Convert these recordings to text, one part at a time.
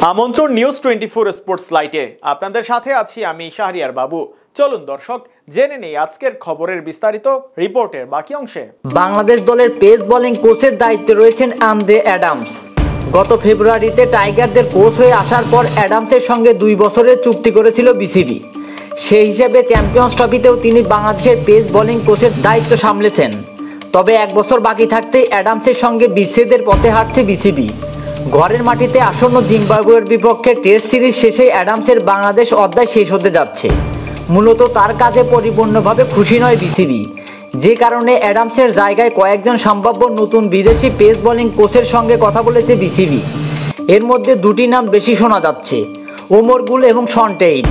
আমন্ত্রণ news 24 sports লাইটে আপনাদের সাথে আছি আমি শাহরিয়ার বাবু। চলুন দর্শক জেনে নেই আজকের খবরের বিস্তারিত রিপোর্টের বাকি অংশে। বাংলাদেশ দলের পেস বোলিং কোচের দায়িত্বে রয়েছেন আন্দ্রে অ্যাডামস। গত ফেব্রুয়ারিতে টাইগারদের কোচ হয়ে আসার পর অ্যাডামসের সঙ্গে 2 বছরের চুক্তি করেছিল বিসিবি। সেই হিসেবে চ্যাম্পিয়ন্স ট্রফিতেও তিনি বাংলাদেশের পেস বোলিং কোচের দায়িত্ব সামলেছেন। তবে 1 বছর বাকি থাকতেই অ্যাডামসের সঙ্গে বিচ্ছেদের পথে হাঁটছে বিসিবি। ঘরের মাটিতে আসন্ন জিম্বাবুয়ের বিপক্ষে টেস্ট সিরিজ শেষে অ্যাডামসের বাংলাদেশ অধ্যায় শেষ হতে যাচ্ছে। মূলত তার কাজে পরিপূর্ণভাবে খুশি নয় বিসিবি, যে কারণে অ্যাডামসের জায়গায় কয়েকজন সম্ভাব্য নতুন বিদেশি পেস বোলিং কোচের সঙ্গে কথা বলেছে বিসিবি। এর মধ্যে 2টি নাম বেশি শোনা যাচ্ছে, ওমর গুল এবং শন টেইট।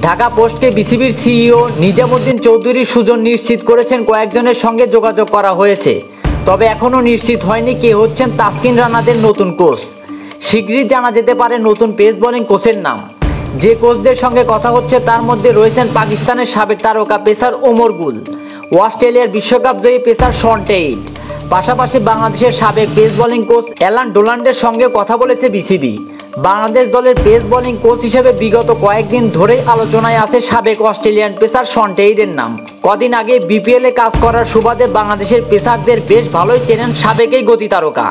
ঢাকা পোস্টকে বিসিবির সিইও নিজামুদ্দিন চৌধুরী সুজন নিশ্চিত করেছেন কয়েকজনের সঙ্গে যোগাযোগ করা হয়েছে, তবে এখনও নিশ্চিত হয়নি কে হচ্ছেন তাসকিন রানাদের নতুন কোচ। শীঘ্রই জানা যেতে পারে নতুন পেস বোলিং কোচের নাম। যে কোচদের সঙ্গে কথা হচ্ছে তার মধ্যে রয়েছেন পাকিস্তানের সাবেক তারকা পেসার ওমর গুল, অস্ট্রেলিয়ার বিশ্বকাপ জয়ী পেসার শন টেইট, পাশাপাশি বাংলাদেশের সাবেক পেস বোলিং কোচ অ্যালান ডোনাল্ডের সঙ্গে কথা বলেছে বিসিবি। বাংলাদেশ দলের পেস বোলিং কোচ হিসেবে বিগত কয়েকদিন ধরেই আলোচনায় আছে সাবেক অস্ট্রেলিয়ান পেসার শন টেইটের নাম। কদিন আগে বিপিএলে কাজ করার সুবাদে বাংলাদেশের পেসারদের বেশ ভালোই চেনেন সাবেক এই গতি তারকা।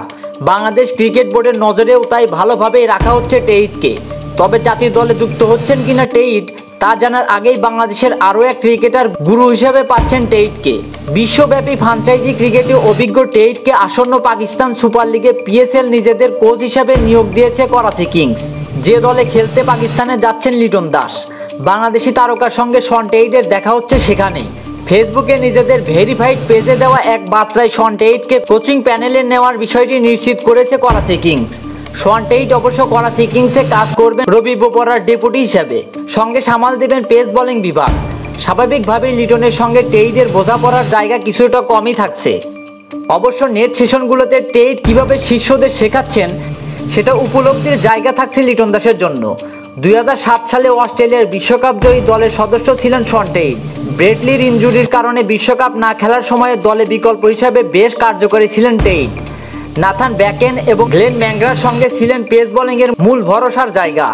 বাংলাদেশ ক্রিকেট বোর্ডের নজরেও তাই ভালোভাবেই রাখা হচ্ছে টেইটকে। তবে জাতীয় দলে যুক্ত হচ্ছেন কিনা টেইট তা জানার আগেই বাংলাদেশের আরও এক ক্রিকেটার গুরু হিসেবে পাচ্ছেন টেইটকে। বিশ্বব্যাপী ফ্র্যাঞ্চাইজি ক্রিকেটে অভিজ্ঞ টেইটকে আসন্ন পাকিস্তান সুপার লিগে পিএসএল নিজেদের কোচ হিসেবে নিয়োগ দিয়েছে করাচি কিংস, যে দলে খেলতে পাকিস্তানে যাচ্ছেন লিটন দাস। বাংলাদেশি তারকার সঙ্গে শন টেইটের দেখা হচ্ছে সেখানেই। ফেসবুকে নিজেদের ভেরিফাইড পেজে দেওয়া এক বার্তায় শন টেইটকে কোচিং প্যানেলে নেওয়ার বিষয়টি নিশ্চিত করেছে করাচি কিংস। শন টেইট অবশ্য করাচি কিংসে কাজ করবেন রবি বোপরার ডেপুটি হিসেবে, সঙ্গে সামাল দেবেন পেস বোলিং বিভাগ। স্বাভাবিকভাবেই লিটনের সঙ্গে টেইটের বোঝাপড়ার জায়গা কিছুটা কমই থাকছে। অবশ্য নেট সেশনগুলোতে টেইট কীভাবে শিষ্যদের শেখাচ্ছেন সেটা উপলব্ধির জায়গা থাকছে লিটন দাসের জন্য। 2007 সালে অস্ট্রেলিয়ার বিশ্বকাপ জয়ী দলের সদস্য ছিলেন শন টেইট। ব্রেটলির ইনজুরির কারণে বিশ্বকাপ না খেলার সময়ে দলে বিকল্প হিসাবে বেশ কার্যকরী ছিলেন টেইট। নাথান ব্যাকেন এবং গ্লেন ম্যাকগ্রার সঙ্গে ছিলেন পেস বোলিংয়ের মূল ভরসার জায়গা।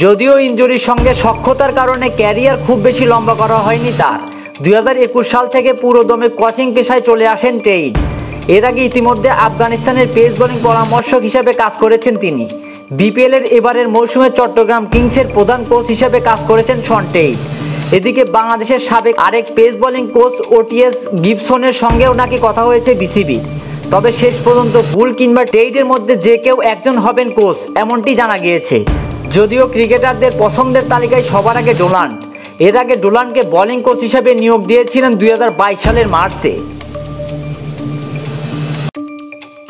যদিও ইনজুরির সঙ্গে সখ্যতার কারণে ক্যারিয়ার খুব বেশি লম্বা করা হয়নি তার। 2021 সাল থেকে পুরোদমে কোচিং পেশায় চলে আসেন টেইট। এর আগে ইতিমধ্যে আফগানিস্তানের পেস বোলিং পরামর্শক হিসেবে কাজ করেছেন তিনি। বিপিএলের এবারের মৌসুমে চট্টগ্রাম কিংসের প্রধান কোচ হিসেবে কাজ করেছেন শন টেইট। এদিকে বাংলাদেশের সাবেক আরেক পেস বোলিং কোচ ওটিএস গিবসনের সঙ্গেও নাকি কথা হয়েছে বিসিবির। তবে শেষ পর্যন্ত গুল কিংবা টেইটের মধ্যে যে কেউ একজন হবেন কোচ, এমনটি জানা গিয়েছে। যদিও ক্রিকেটারদের পছন্দের তালিকায় সবার আগে ডোনাল্ড। এর আগে ডোনাল্ডকে বোলিং কোচ হিসেবে নিয়োগ দিয়েছিলেন 2022 সালের মার্চে।